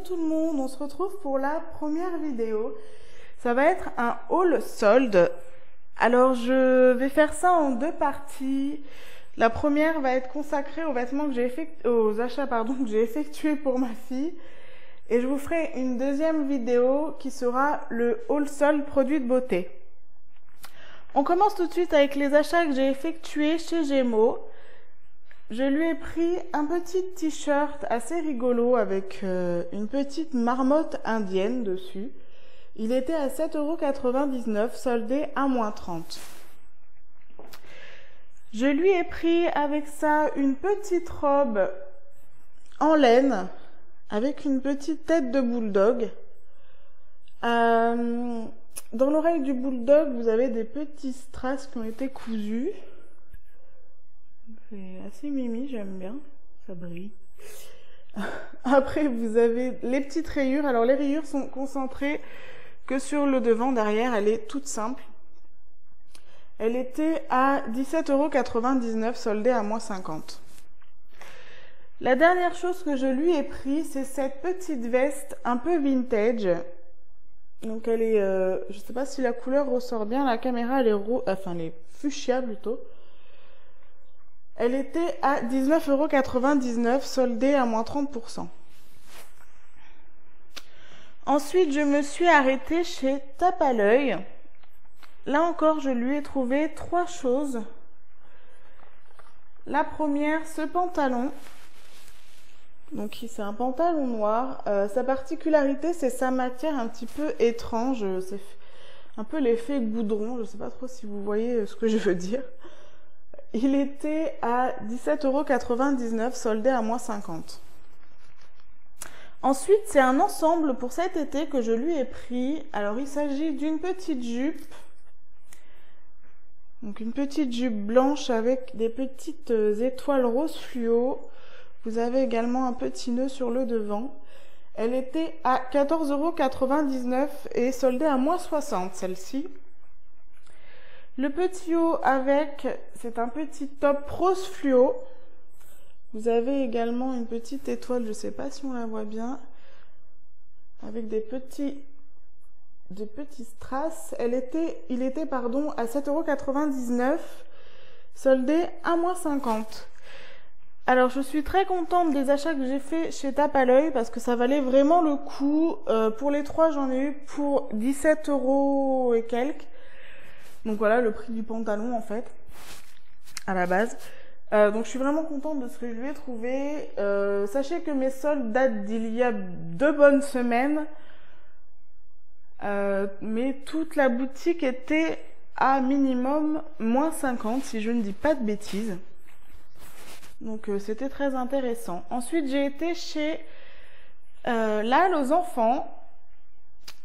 tout le monde, on se retrouve pour la première vidéo. Ça va être un haul solde. Alors je vais faire ça en deux parties. La première va être consacrée aux vêtements que aux achats que j'ai effectués pour ma fille. Et je vous ferai une deuxième vidéo qui sera le haul solde produits de beauté. On commence tout de suite avec les achats que j'ai effectués chez Gémeaux. Je lui ai pris un petit t-shirt assez rigolo avec une petite marmotte indienne dessus. Il était à 7,99 € soldé à -30 €. Je lui ai pris avec ça une petite robe en laine avec une petite tête de bulldog. Dans l'oreille du bulldog, vous avez des petits strass qui ont été cousus. C'est assez mimi, j'aime bien, ça brille. Après, vous avez les petites rayures. Alors, les rayures sont concentrées que sur le devant. Derrière, elle est toute simple. Elle était à 17,99 € soldée à -50 €. La dernière chose que je lui ai pris, c'est cette petite veste un peu vintage. Donc, elle est, je sais pas si la couleur ressort bien. La caméra, elle est fuchsia plutôt. Elle était à 19,99 € soldée à -30 %. Ensuite, je me suis arrêtée chez Tape à l'œil. Là encore, je lui ai trouvé trois choses. La première, ce pantalon. Donc, c'est un pantalon noir. Sa particularité, c'est sa matière un petit peu étrange. C'est un peu l'effet goudron. Je ne sais pas trop si vous voyez ce que je veux dire. Il était à 17,99 € soldé à -50 €. Ensuite, c'est un ensemble pour cet été que je lui ai pris. Alors, il s'agit d'une petite jupe. Donc, une petite jupe blanche avec des petites étoiles rose fluo. Vous avez également un petit nœud sur le devant. Elle était à 14,99 € et soldée à -60 € celle-ci. Le petit haut avec, c'est un petit top rose fluo. Vous avez également une petite étoile, je ne sais pas si on la voit bien, avec des petits strass. Il était à 7,99 €, soldé à -50 €. Alors, je suis très contente des achats que j'ai fait chez Tape à l'œil parce que ça valait vraiment le coup. Pour les trois, j'en ai eu pour 17 € et quelques. Donc voilà, le prix du pantalon en fait, à la base. Donc je suis vraiment contente de ce que je lui ai trouvé. Sachez que mes soldes datent d'il y a 2 bonnes semaines. Mais toute la boutique était à minimum -50 si je ne dis pas de bêtises. Donc c'était très intéressant. Ensuite j'ai été chez Lal aux enfants.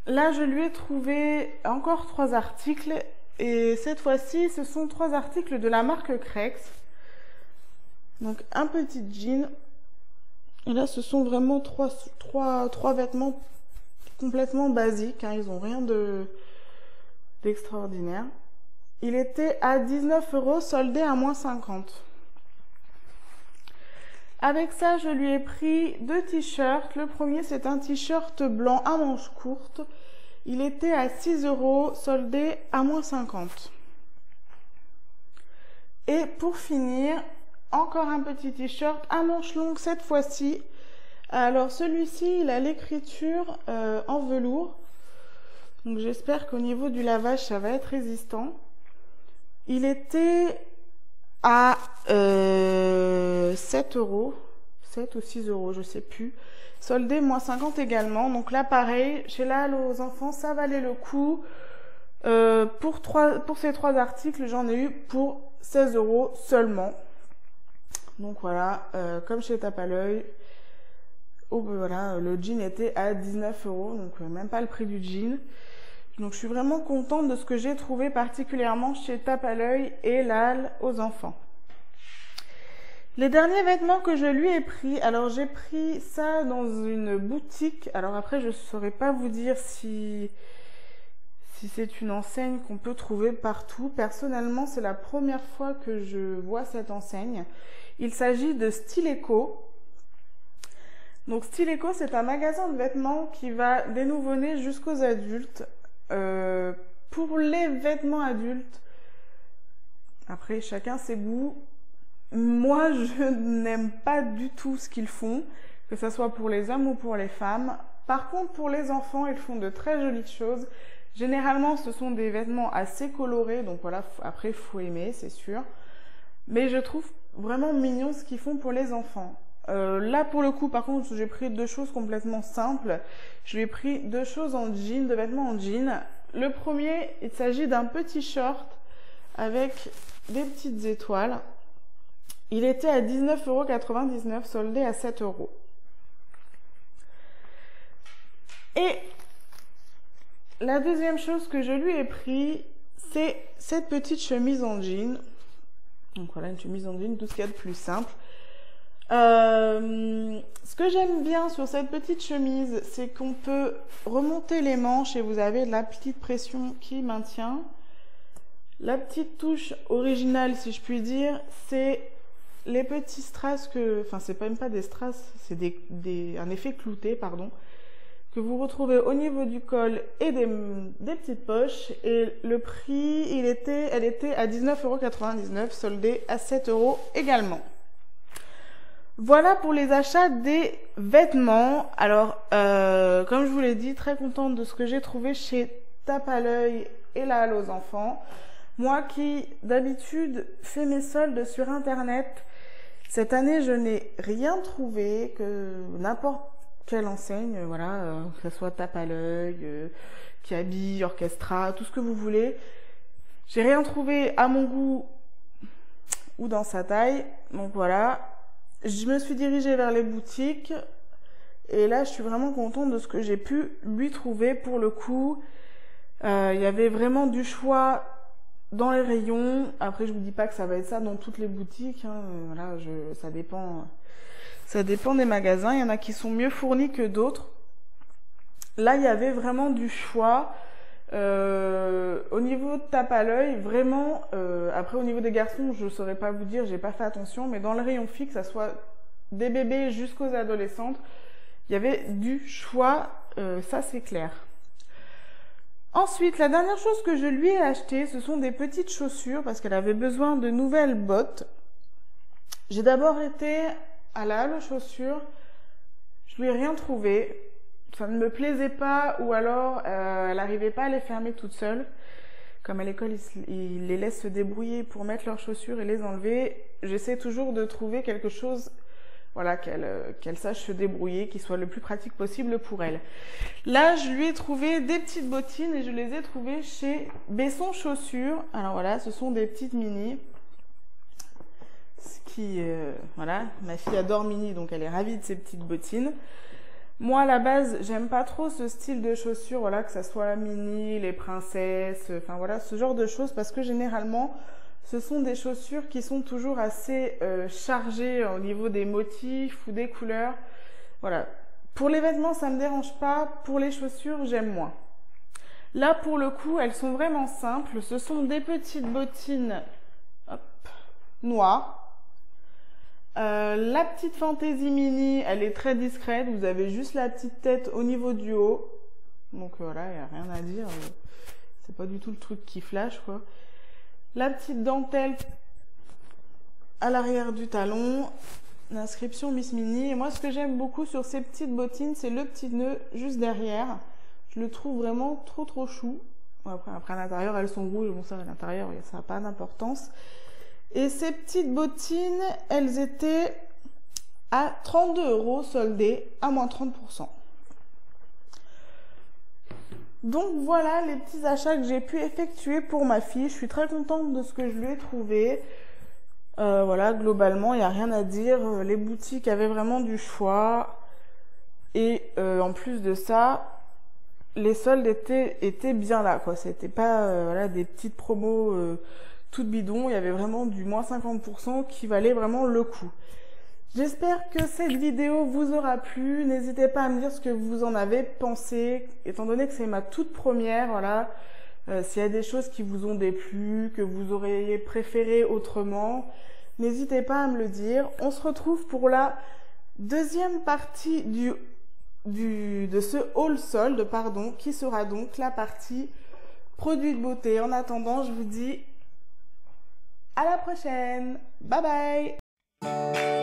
Là je lui ai trouvé encore 3 articles. Et cette fois-ci, ce sont 3 articles de la marque Crex. Donc, un petit jean. Et là, ce sont vraiment trois vêtements complètement basiques. Hein. Ils n'ont rien d'extraordinaire. Il était à 19 € soldé à -50 €. Avec ça, je lui ai pris 2 t-shirts. Le premier, c'est un t-shirt blanc à manches courtes. Il était à 6 € soldé à -50 €. Et pour finir, encore un petit t-shirt à manches longues cette fois-ci. Alors celui-ci, il a l'écriture en velours. Donc j'espère qu'au niveau du lavage, ça va être résistant. Il était à 7 €, 7 ou 6 €, je sais plus. Soldé -50 € également. Donc là, pareil, chez Lal aux enfants, ça valait le coup. Pour ces 3 articles, j'en ai eu pour 16 € seulement. Donc voilà, comme chez Tape à l'œil, voilà, le jean était à 19 €, donc même pas le prix du jean. Donc je suis vraiment contente de ce que j'ai trouvé particulièrement chez Tape à l'œil et Lal aux enfants. Les derniers vêtements que je lui ai pris, alors j'ai pris ça dans une boutique. Alors après, je ne saurais pas vous dire si c'est une enseigne qu'on peut trouver partout. Personnellement, c'est la première fois que je vois cette enseigne. Il s'agit de Styleco. Donc Style Eco, c'est un magasin de vêtements qui va des nouveau-nés jusqu'aux adultes. Pour les vêtements adultes, après chacun ses goûts, moi je n'aime pas du tout ce qu'ils font, que ce soit pour les hommes ou pour les femmes. Par contre, pour les enfants, ils font de très jolies choses. Généralement, ce sont des vêtements assez colorés, donc voilà, après, il faut aimer, c'est sûr. Mais je trouve vraiment mignon ce qu'ils font pour les enfants. Là, pour le coup, par contre, j'ai pris deux choses complètement simples. Je lui ai pris deux choses en jean, deux vêtements en jean. Le premier, il s'agit d'un petit short avec des petites étoiles. Il était à 19,99 € soldé à 7 €. Et la deuxième chose que je lui ai pris, c'est cette petite chemise en jean. Donc voilà, une chemise en jean, tout ce qu'il y a de plus simple. Ce que j'aime bien sur cette petite chemise, c'est qu'on peut remonter les manches et vous avez de la petite pression qui maintient. La petite touche originale, si je puis dire, c'est les petits strass enfin c'est même pas des strass, c'est un effet clouté, pardon, que vous retrouvez au niveau du col et des petites poches. Et le prix, elle était à 19,99 €, soldée à 7 € également. Voilà pour les achats des vêtements. Alors, comme je vous l'ai dit, très contente de ce que j'ai trouvé chez Tape à l'œil et la Halle aux enfants. Moi qui, d'habitude, fais mes soldes sur Internet, cette année, je n'ai rien trouvé, que n'importe quelle enseigne, voilà, que ce soit Tape à l'œil, Kiabi, Orchestra, tout ce que vous voulez. J'ai rien trouvé à mon goût ou dans sa taille. Donc voilà. Je me suis dirigée vers les boutiques et là je suis vraiment contente de ce que j'ai pu lui trouver. Pour le coup, il y avait vraiment du choix dans les rayons. Après, je vous dis pas que ça va être ça dans toutes les boutiques, hein. Voilà, ça dépend des magasins. Il y en a qui sont mieux fournis que d'autres. Là, il y avait vraiment du choix. Au niveau de Tape à l'œil, vraiment, après au niveau des garçons, je saurais pas vous dire, j'ai pas fait attention, mais dans le rayon fixe, que ça soit des bébés jusqu'aux adolescentes, il y avait du choix, ça c'est clair. Ensuite, la dernière chose que je lui ai acheté, ce sont des petites chaussures, parce qu'elle avait besoin de nouvelles bottes. J'ai d'abord été à la Halle aux chaussures, je lui ai rien trouvé. Ça ne me plaisait pas, ou alors elle n'arrivait pas à les fermer toute seule. Comme à l'école, ils les laissent se débrouiller pour mettre leurs chaussures et les enlever. J'essaie toujours de trouver quelque chose, voilà, qu'elle sache se débrouiller, qui soit le plus pratique possible pour elle. Là, je lui ai trouvé des petites bottines et je les ai trouvées chez Besson Chaussures. Alors voilà, ce sont des petites mini. Voilà, ma fille adore mini, donc elle est ravie de ces petites bottines. Moi, à la base, j'aime pas trop ce style de chaussures, voilà, que ça soit mini, les princesses, enfin voilà, ce genre de choses, parce que généralement, ce sont des chaussures qui sont toujours assez chargées au niveau des motifs ou des couleurs. Voilà. Pour les vêtements, ça me dérange pas. Pour les chaussures, j'aime moins. Là, pour le coup, elles sont vraiment simples. Ce sont des petites bottines, hop, noires. La petite fantaisie mini, elle est très discrète. Vous avez juste la petite tête au niveau du haut. Donc voilà, il n'y a rien à dire. C'est pas du tout le truc qui flash, quoi. La petite dentelle à l'arrière du talon. L'inscription Miss Mini. Et moi, ce que j'aime beaucoup sur ces petites bottines, c'est le petit nœud juste derrière. Je le trouve vraiment trop chou. Bon, après à l'intérieur, elles sont rouges. Bon, ça, à l'intérieur, ça n'a pas d'importance. Et ces petites bottines, elles étaient à 32 € soldées à moins 30%. Donc voilà les petits achats que j'ai pu effectuer pour ma fille. Je suis très contente de ce que je lui ai trouvé. Voilà, globalement, il n'y a rien à dire. Les boutiques avaient vraiment du choix. Et en plus de ça, les soldes étaient bien là, quoi. C'était pas voilà, des petites promos toutes bidons. Il y avait vraiment du moins 50% qui valait vraiment le coup. J'espère que cette vidéo vous aura plu. N'hésitez pas à me dire ce que vous en avez pensé, étant donné que c'est ma toute première. Voilà, s'il y a des choses qui vous ont déplu, que vous auriez préféré autrement, n'hésitez pas à me le dire. On se retrouve pour la deuxième partie de ce haul solde, pardon, qui sera donc la partie produits de beauté. En attendant, je vous dis à la prochaine. Bye bye.